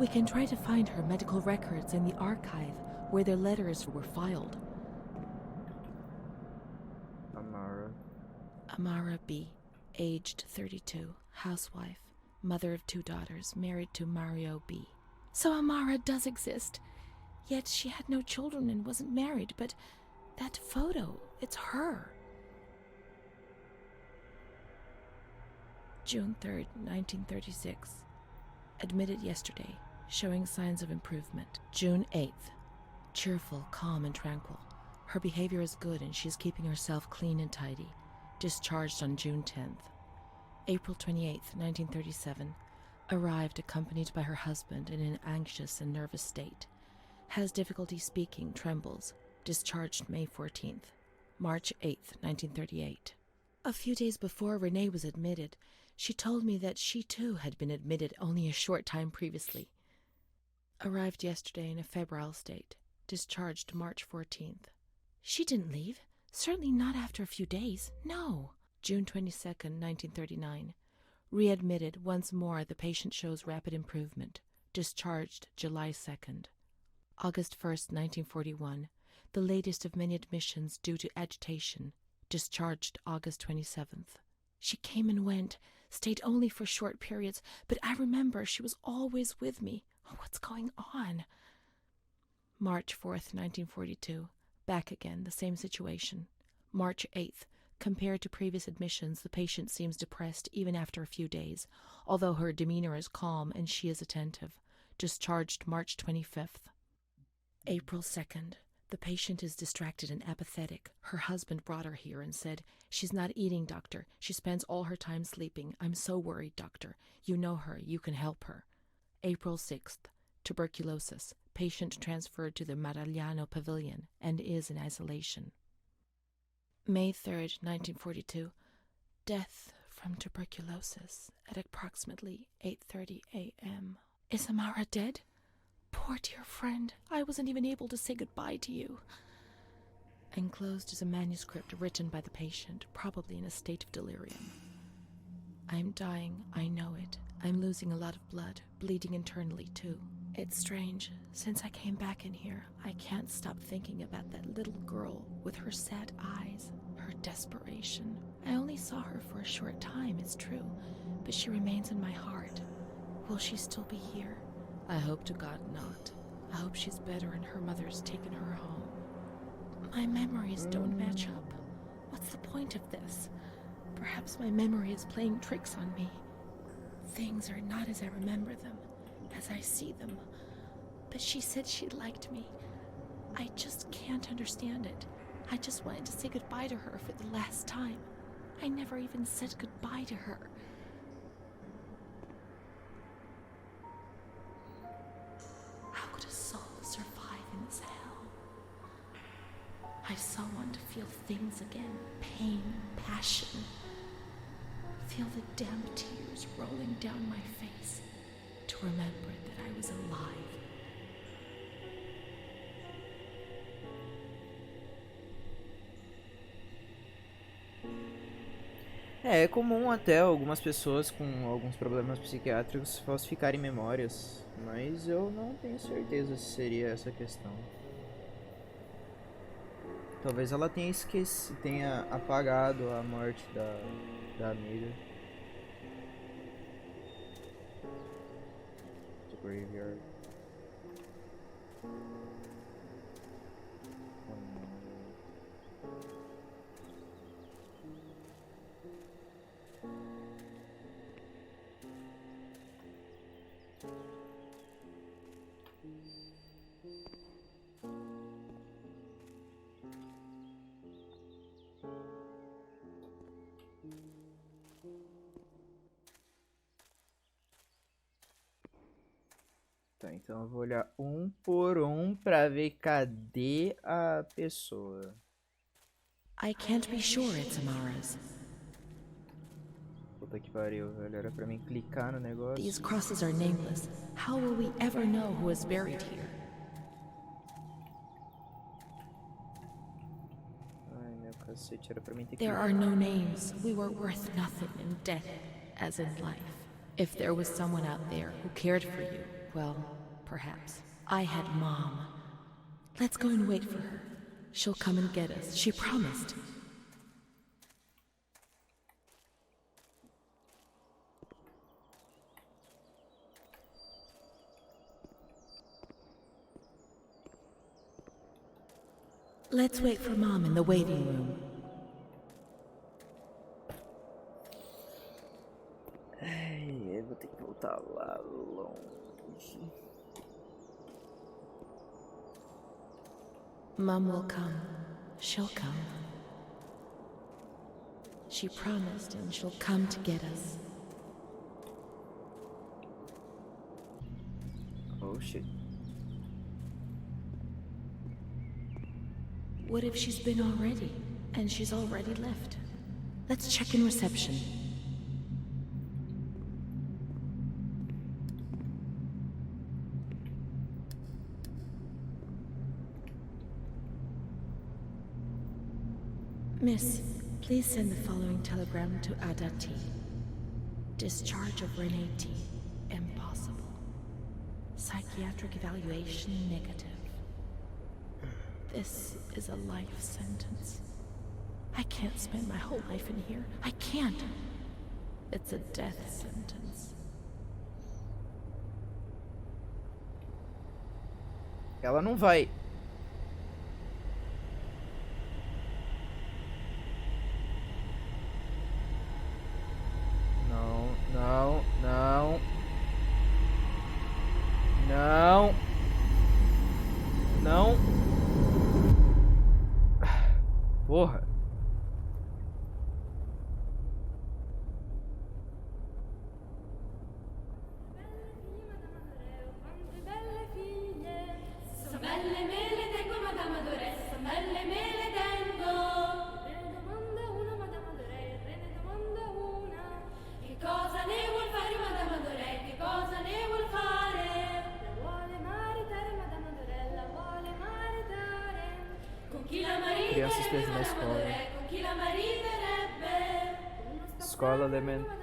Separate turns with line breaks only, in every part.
We can try to find her medical records in the archive where their letters were filed. Amara B., aged 32, housewife, mother of 2 daughters, married to Mario B. So Amara does exist. Yet she had no children and wasn't married, but that photo, it's her. June 3rd, 1936. Admitted yesterday, showing signs of improvement. June 8th. Cheerful, calm, and tranquil. Her behavior is good and she is keeping herself clean and tidy. Discharged on June 10th. April 28th, 1937. Arrived accompanied by her husband in an anxious and nervous state. Has difficulty speaking, trembles. Discharged May 14th. March 8th, 1938. A few days before Renee was admitted, she told me that she too had been admitted only a short time previously. Arrived yesterday in a febrile state. Discharged March 14th. She didn't leave. Certainly not after a few days. No. June 22nd, 1939. Readmitted once more. The patient shows rapid improvement. Discharged July 2nd. August 1st, 1941. The latest of many admissions due to agitation. Discharged August 27th. She came and went, stayed only for short periods, but I remember she was always with me. What's going on? March 4th, 1942. Back again, the same situation. March 8th. Compared to previous admissions, the patient seems depressed even after a few days, although her demeanor is calm and she is attentive. Discharged March 25th. April 2nd. The patient is distracted and apathetic. Her husband brought her here and said, "She's not eating, doctor. She spends all her time sleeping. I'm so worried, doctor. You know her. You can help her." April 6th. Tuberculosis. Patient transferred to the Maragliano Pavilion and is in isolation. May 3rd, 1942. Death from tuberculosis at approximately 8:30 a.m. Is Amara dead? Poor dear friend, I wasn't even able to say goodbye to you. Enclosed is a manuscript written by the patient, probably in a state of delirium. I'm dying, I know it. I'm losing a lot of blood, bleeding internally too. It's strange. Since I came back in here, I can't stop thinking about that little girl with her sad eyes, her desperation. I only saw her for a short time, it's true, but she remains in my heart. Will she still be here? I hope to God not. I hope she's better and her mother's taken her home. My memories don't match up. What's the point of this? Perhaps my memory is playing tricks on me. Things are not as I remember them, as I see them. But she said she liked me. I just can't understand it. I just wanted to say goodbye to her for the last time. I never even said goodbye to her. How could a soul survive in this hell? I so want to feel things again. Pain, passion. Feel the damp tears rolling down my face. To remember that I was alive.
É comum até algumas pessoas com alguns problemas psiquiátricos falsificarem memórias, mas eu não tenho certeza se seria essa questão. Talvez ela tenha esquecido, tenha apagado a morte da amiga. The graveyard. Tá, então eu vou olhar um por um pra ver cadê a pessoa.
I can't be sure it's Amara's.
Puta que pariu, velho. Era pra mim clicar no negócio.
These crosses are nameless. How will we ever know who is buried here?
Ai, meu cacete, era pra mim ter
There are no names. We were worth nothing in death, as in life. If there was someone out there who cared for you, Well, perhaps. I had Mom. Let's go and wait for her. She'll come and get us. She promised. Let's wait for Mom in the waiting room.
Ai, eu vou ter que voltar lá longe.
Mom will come. She'll come. She promised, and she'll come to get us.
Oh shit.
What if she's been already, and she's already left? Let's check in reception. Miss, please send the following telegram to Ada T. Discharge of Renee T. Impossible. Psychiatric evaluation negative. This is a life sentence. I can't spend my whole life in here. I can't. It's a death sentence.
Ela não vai. Não, não, não. Não. Não. Porra. Crianças presas na escola. Escola elementar.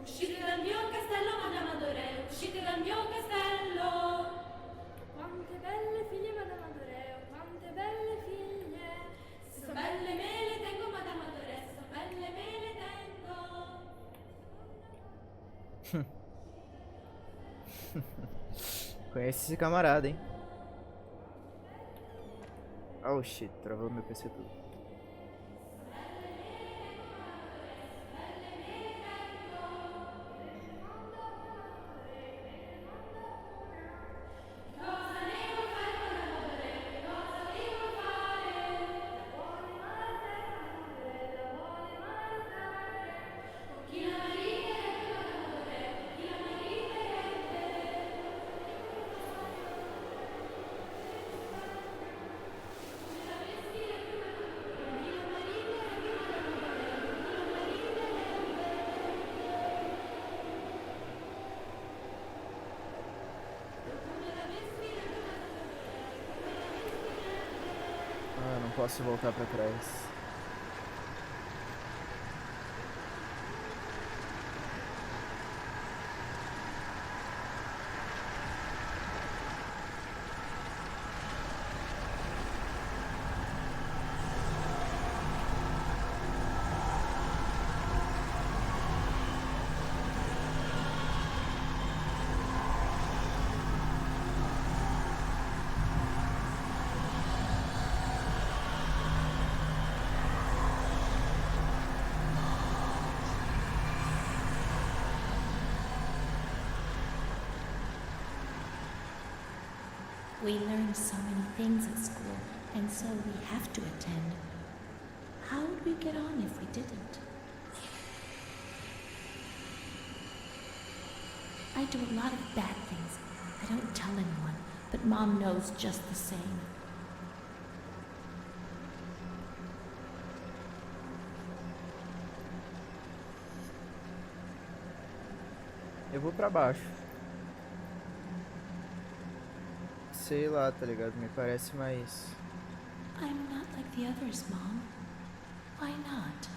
Uscite dal mio castello, Madame Adoré, uscite dal mio castello. Quante belle figlie, Madame Adoré, quante belle figlie. So belle me le tengo, Madame Adoré, so belle me le tengo.
Conhece esse camarada, hein? Oh shit, travou meu PC tudo. Ah, não posso voltar pra trás.
We learn so many things at school, and so we have to attend. How would we get on if we didn't? I do a lot of bad things. I don't tell anyone, but Mom knows just the same.
Eu vou pra baixo. Sei lá, tá ligado? Me parece mais
I'm not like the others, Mom. Why not?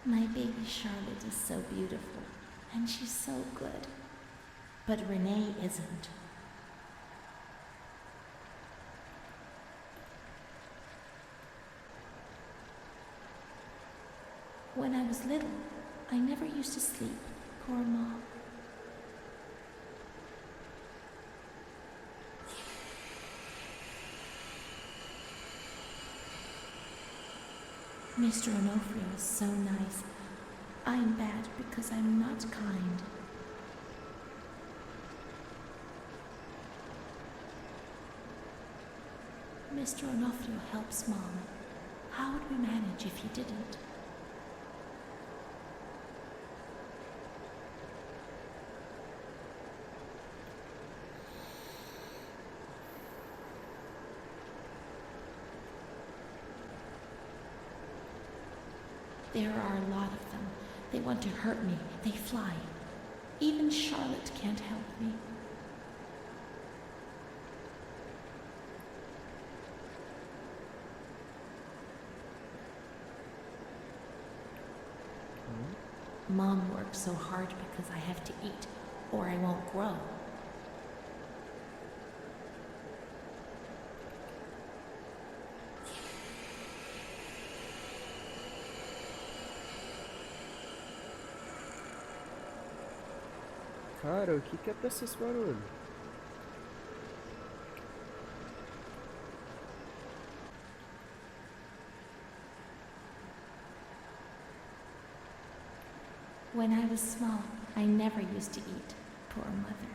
My baby Charlotte is so beautiful, and she's so good. But Renee isn't. When I was little, I never used to sleep. Poor Mom. Mr. Onofrio is so nice. I'm bad because I'm not kind. Mr. Onofrio helps Mom. How would we manage if he didn't? There are a lot of them. They want to hurt me. They fly. Even Charlotte can't help me. Mom works so hard because I have to eat, or I won't grow.
Cara, o que é pra ser esse barulho?
When I was small, I never used to eat. Poor mother.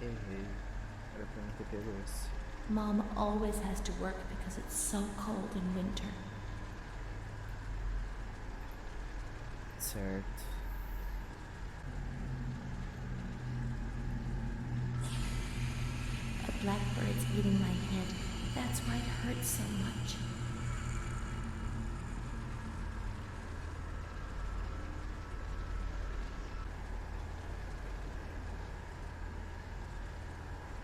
Errei. Era pra não ter pego esse.
Mom always has to work because it's so cold in winter.
Certo.
A blackbird's eating my head. That's why it hurts so much.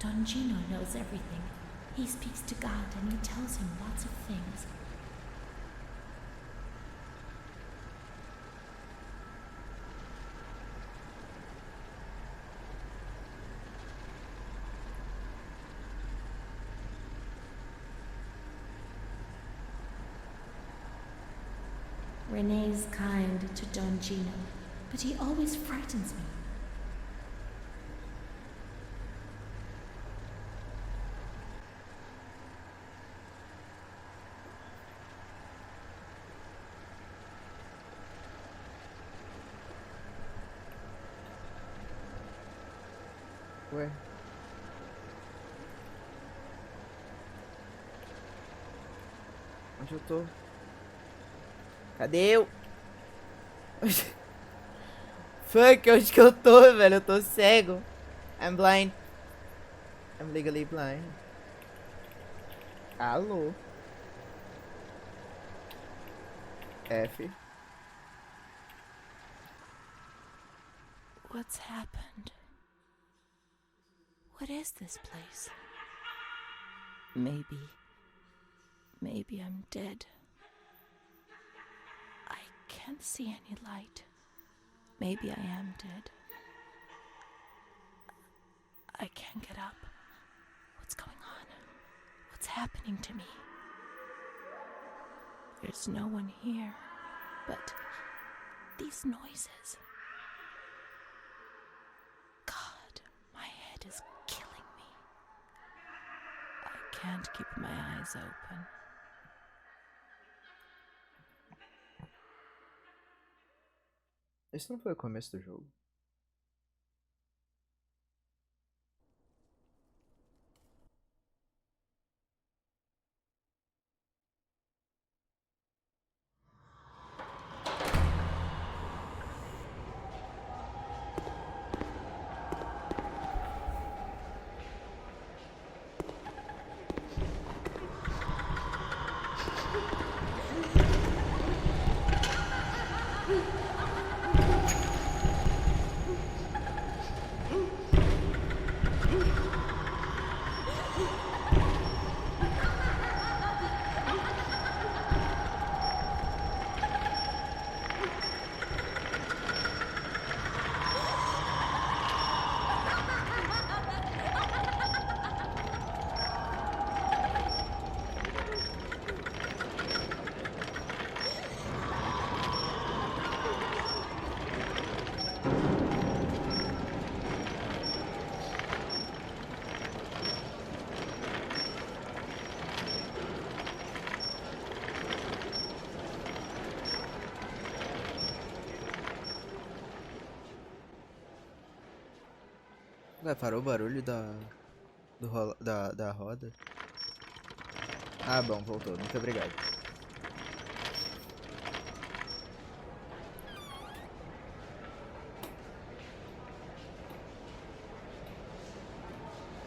Don Gino knows everything. He speaks to God and he tells him lots of things. Renee's kind to Don Gino, but he always frightens me.
Ué? Onde eu tô? Cadê eu? Fuck, onde que eu tô, velho? Eu tô cego. I'm blind. I'm legally blind. Alô? F.
What's happened? What is this place? Maybe I'm dead. I can't see any light. Maybe I am dead. I can't get up. What's going on? What's happening to me? There's no one here, but these noises. God, my head is killing me. I can't keep my eyes open.
Esse não foi o começo do jogo. Ué, parou o barulho da roda? Ah, bom, voltou. Muito obrigado.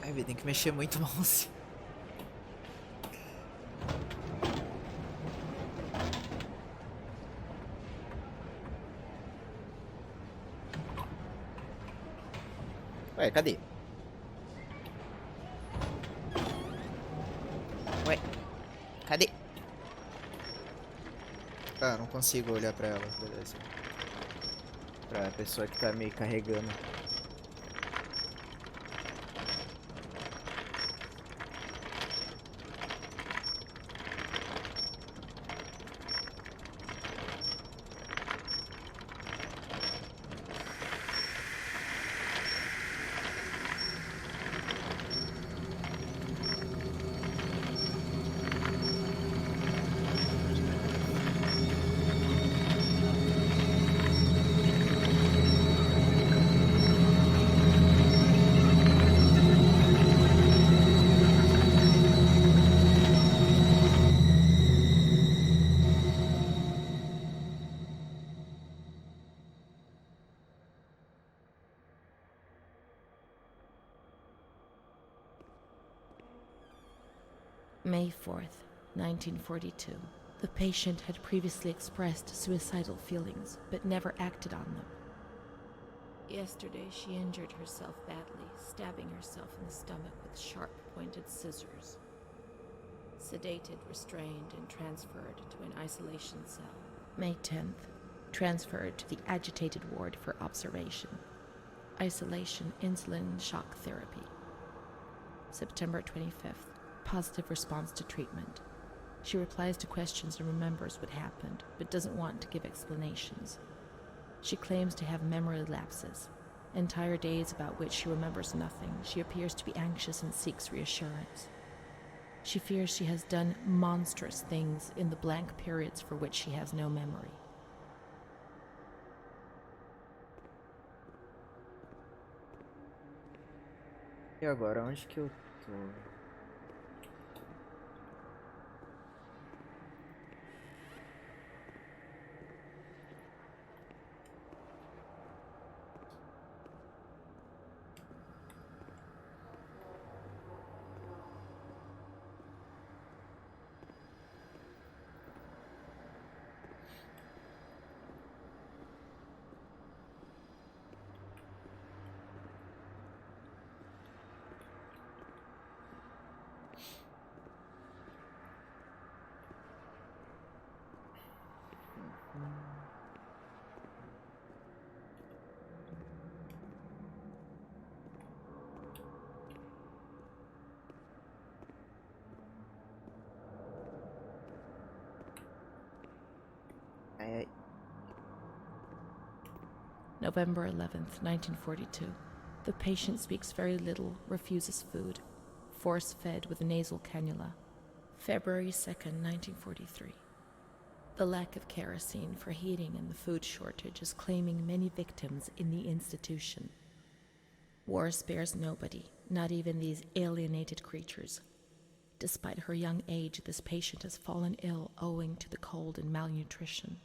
Ai, velho, tem que mexer muito o mouse. Ué, cadê? Ué, cadê? Ah, não consigo olhar pra ela, beleza. Pra pessoa que tá me carregando.
May 4th, 1942. The patient had previously expressed suicidal feelings, but never acted on them. Yesterday, she injured herself badly, stabbing herself in the stomach with sharp-pointed scissors. Sedated, restrained, and transferred to an isolation cell. May 10th, transferred to the agitated ward for observation. Isolation, insulin, shock therapy. September 25th. Positive response to treatment. She replies to questions and remembers what happened, but doesn't want to give explanations. She claims to have memory lapses. Entire days about which she remembers nothing. She appears to be anxious and seeks reassurance. She fears she has done monstrous things in the blank periods for which she has no memory.
E agora, onde que eu tô? Ai, ai.
November 11th, 1942. The patient speaks very little, refuses food, force-fed with a nasal cannula. February 2nd, 1943. The lack of kerosene for heating and the food shortage is claiming many victims in the institution. War spares nobody, not even these alienated creatures. Despite her young age, this patient has fallen ill owing to the cold and malnutrition.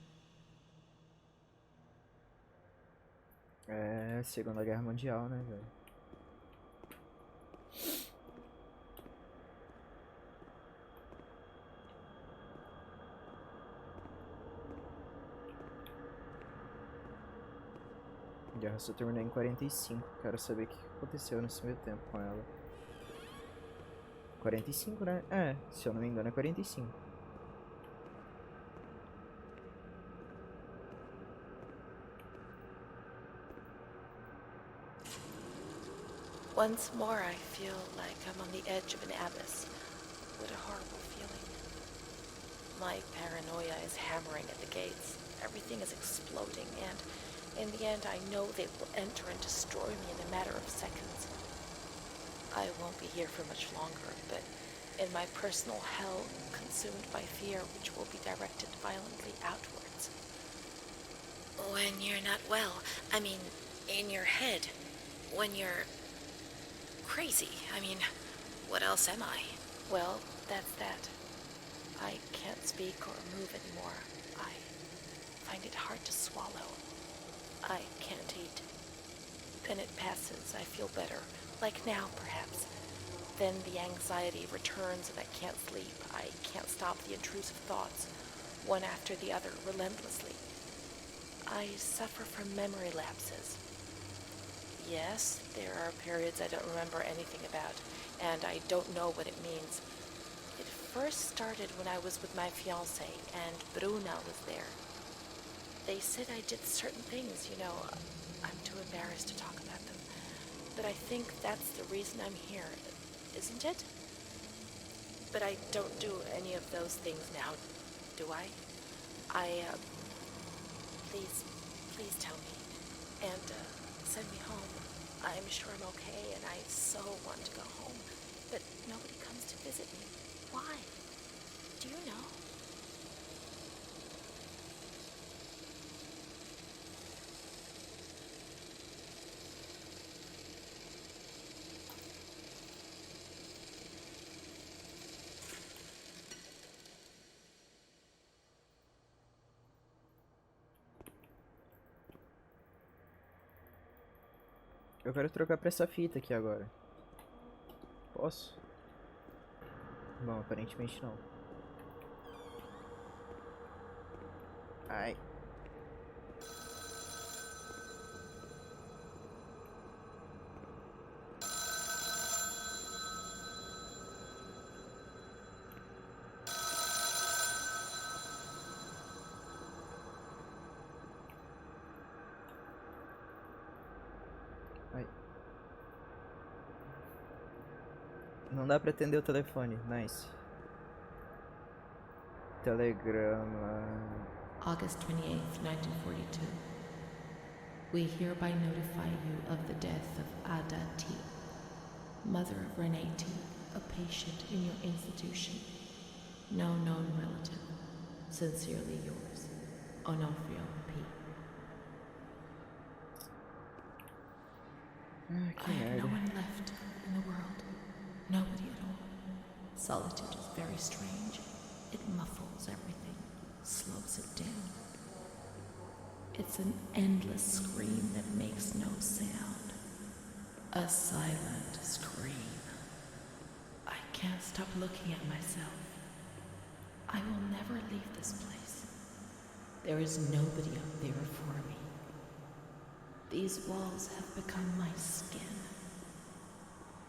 É, Segunda Guerra Mundial, né, velho? A guerra só terminou em 45. Quero saber o que aconteceu nesse meio tempo com ela. 45, né? É, se eu não me engano é 45.
Once more I feel like I'm on the edge of an abyss. What a horrible feeling. My paranoia is hammering at the gates. Everything is exploding, and in the end I know they will enter and destroy me in a matter of seconds. I won't be here for much longer, but in my personal hell, consumed by fear which will be directed violently outwards. When you're not well, I mean, in your head, when you're crazy. I mean, what else am I? Well, that's that. I can't speak or move anymore. I find it hard to swallow. I can't eat. Then it passes. I feel better. Like now, perhaps. Then the anxiety returns and I can't sleep. I can't stop the intrusive thoughts, one after the other, relentlessly. I suffer from memory lapses. Yes, there are periods I don't remember anything about, and I don't know what it means. It first started when I was with my fiancé, and Bruna was there. They said I did certain things, you know. I'm too embarrassed to talk about them. But I think that's the reason I'm here, isn't it? But I don't do any of those things now, do I? Please tell me. And, send me home. I'm sure I'm okay, and I so want to go home. But nobody comes to visit me. Why? Do you know?
Eu quero trocar pra essa fita aqui agora. Posso? Bom, aparentemente não. Ai. Ai. Não dá pra atender o telefone. Nice. Telegrama.
August 28th, 1942. We hereby notify you of the death of Ada T., mother of Renee T., a patient in your institution. No known relative. Sincerely yours, Onofrio P.
Que
I have
merda.
no one left in the world. Nobody at all. Solitude is very strange. It muffles everything, slows it down. It's an endless scream that makes no sound. A silent scream. I can't stop looking at myself. I will never leave this place. There is nobody up there for me. These walls have become my skin,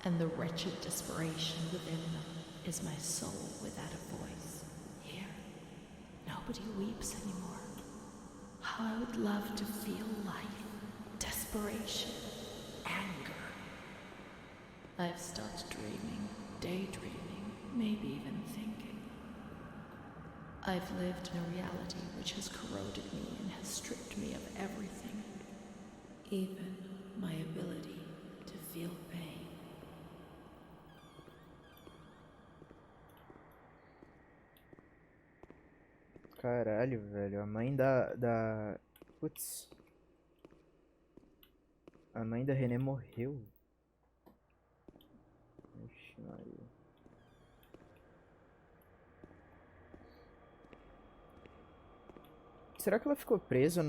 and the wretched desperation within them is my soul without a voice. Here, nobody weeps anymore. How I would love to feel life, desperation, anger. I've stopped dreaming, daydreaming, maybe even thinking. I've lived in a reality which has corroded me and has stripped me of everything, even my ability to feel pain.
Caralho, velho. A mãe Putz. A mãe da René morreu. Ixi, Maria. Será que ela ficou presa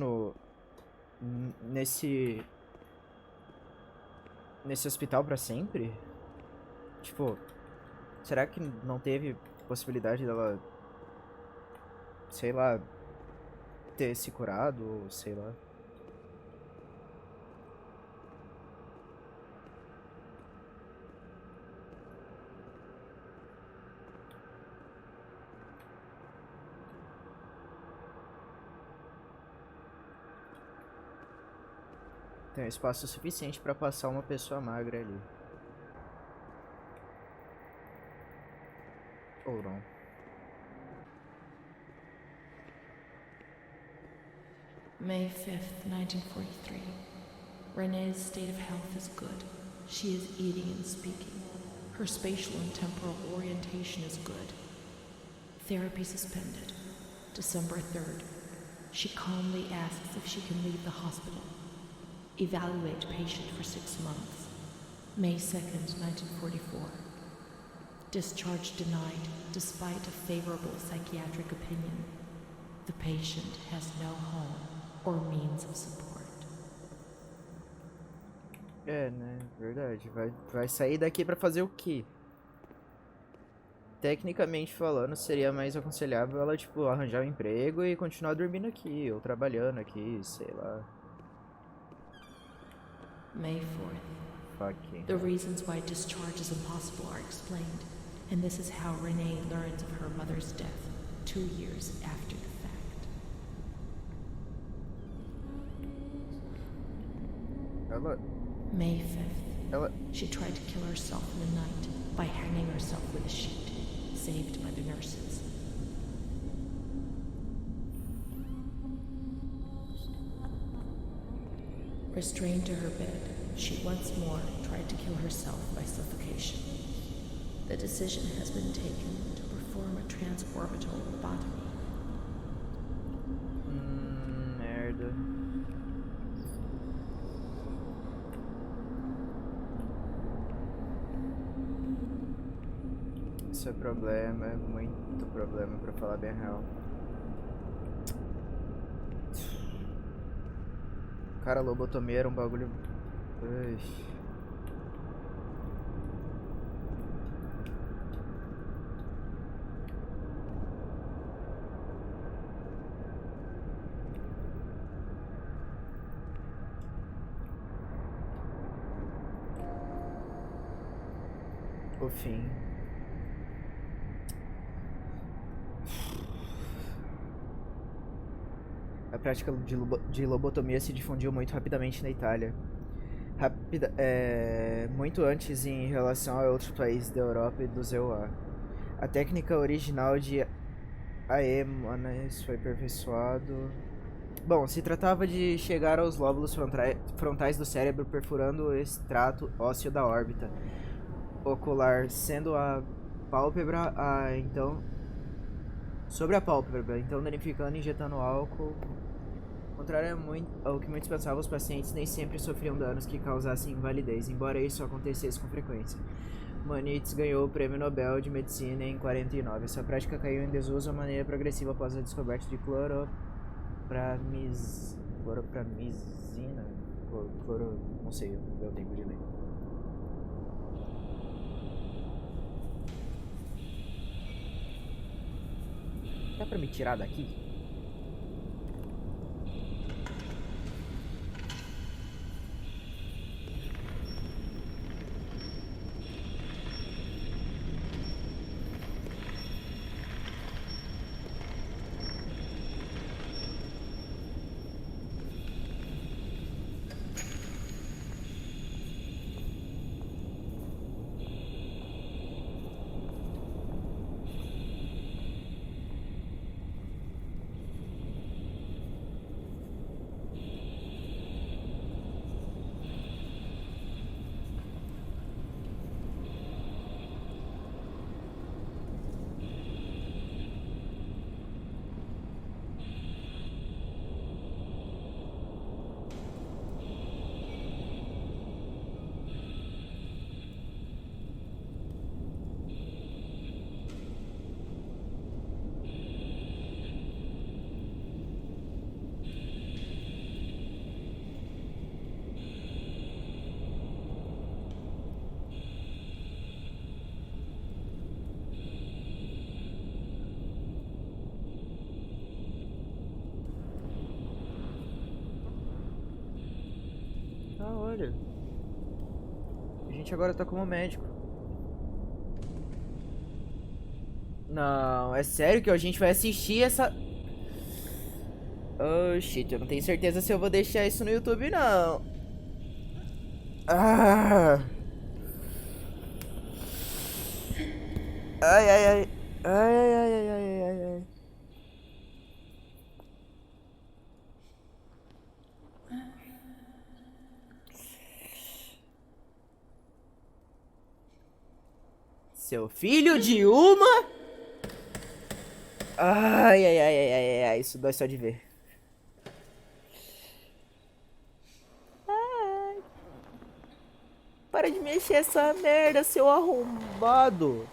nesse hospital pra sempre? Tipo, será que não teve possibilidade dela, sei lá, ter se curado, ou sei lá? Tem espaço suficiente pra passar uma pessoa magra ali. Ou não.
May 5th, 1943. Renee's state of health is good. She is eating and speaking. Her spatial and temporal orientation is good. Therapy suspended. December 3rd. She calmly asks if she can leave the hospital. Evaluate patient for 6 months. May 2nd, 1944. Discharge denied despite a favorable psychiatric opinion. The patient has no home or means of support.
É, né? Verdade. Vai sair daqui pra fazer o quê? Tecnicamente falando, seria mais aconselhável ela, tipo, arranjar um emprego e continuar dormindo aqui, ou trabalhando aqui, sei lá.
May 4th.
Fuck.
The reasons why discharge is impossible are explained, and this is how Renee learns of her mother's death 2 years after the fact.
Ela...
May 5th.
Ela...
She tried to kill herself in the night by hanging herself with a sheet, saved by the nurses. Restrained to her bed, she once more tried to kill herself by suffocation. The decision has been taken to perform a transorbital lobotomy.
Merda. Isso é problema, é muito problema pra falar bem a real. Cara, lobotomia era um bagulho... Ai. O fim. A prática de lobotomia se difundiu muito rapidamente na Itália. Muito antes em relação a outros países da Europa e do ZEUA. A técnica original de Aemanes foi aperfeiçoado. Bom, se tratava de chegar aos lóbulos frontais do cérebro perfurando o extrato ósseo da órbita ocular, sendo a pálpebra sobre a pálpebra, então danificando e injetando álcool. Contrário ao que muitos pensavam, os pacientes nem sempre sofriam danos que causassem invalidez, embora isso acontecesse com frequência. Manitz ganhou o Prêmio Nobel de Medicina em 49. Essa prática caiu em desuso de maneira progressiva após a descoberta de cloropramizina. Não sei, não deu tempo de ler. Dá pra me tirar daqui? Ah, olha. A gente agora tá como médico. Não, é sério que a gente vai assistir essa... Oh, shit, eu não tenho certeza se eu vou deixar isso no YouTube, não. Ah. Ai, ai, ai. Ai, ai, ai, ai, ai, ai, ai. Seu filho de uma... Ai, ai, ai, ai, ai, ai, isso dói só de ver. Ai. Para de mexer. Feche essa merda, seu arrombado.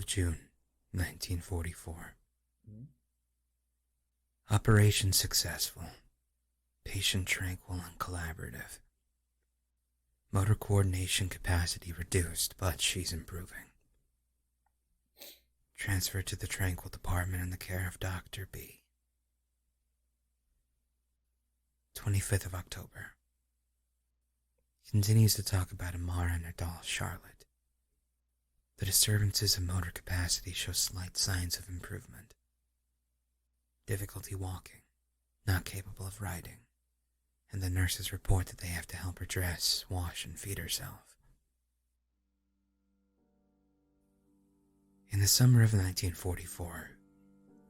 June 1944. Operation successful. Patient tranquil and collaborative. Motor coordination capacity reduced, but she's improving. Transferred to the Tranquil department in the care of Dr. B. 25th of October. Continues to talk about Amara and her doll, Charlotte. The disturbances of motor capacity show slight signs of improvement. Difficulty walking, not capable of riding, and the nurses report that they have to help her dress, wash, and feed herself. In the summer of 1944,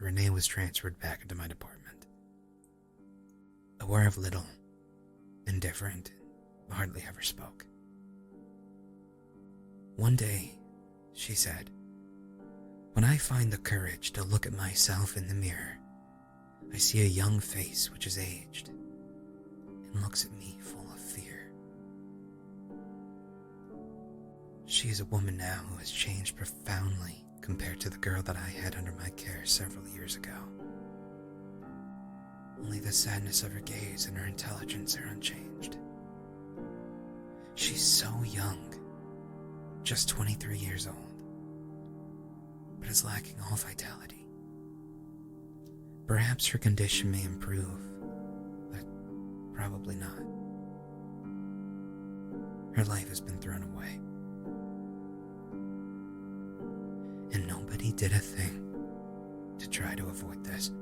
Renee was transferred back into my department. Aware of little, indifferent, hardly ever spoke. One day, she said, "When I find the courage to look at myself in the mirror, I see a young face which is aged and looks at me full of fear." She is a woman now who has changed profoundly compared to the girl that I had under my care several years ago. Only the sadness of her gaze and her intelligence are unchanged. She's so young, just 23 years old, but is lacking all vitality. Perhaps her condition may improve, but probably not. Her life has been thrown away. And nobody did a thing to try to avoid this.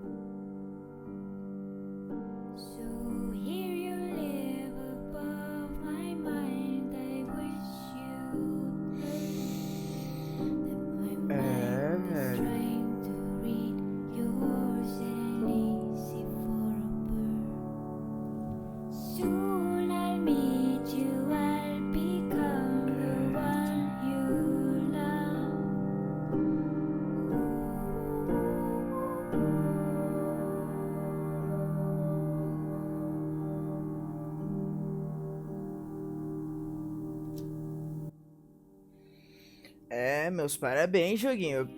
So here you live above my mind. I wish you that my mind is trying to read yours and easy for a bird. Soon I'll meet you. I'll become the one you love.
Meus parabéns, joguinho.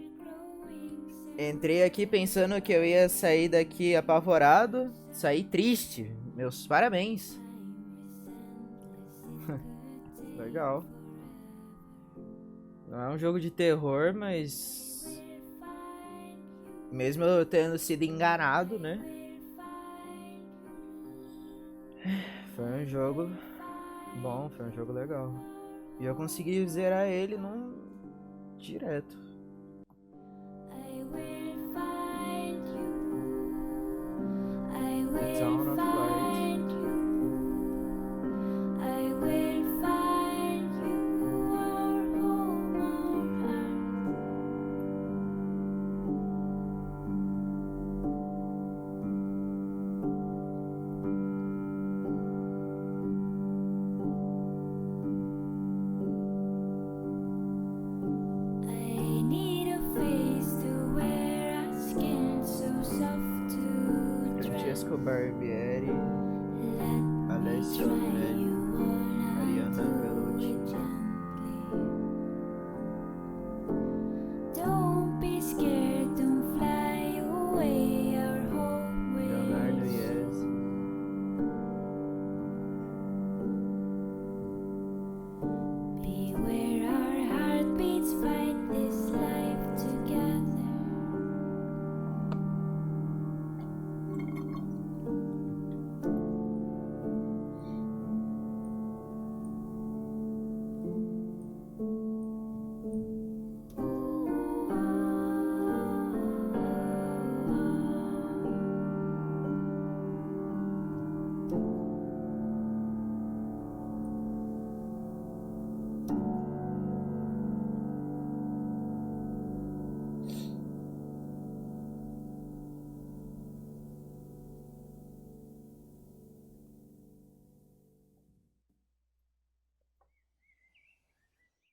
Entrei aqui pensando que eu ia sair daqui apavorado, saí triste. Meus parabéns. Legal. Não é um jogo de terror, mas mesmo eu tendo sido enganado, né? Foi um jogo bom, foi um jogo legal. E eu consegui zerar ele num direto. The Dawn of Light. Francesco Barbieri.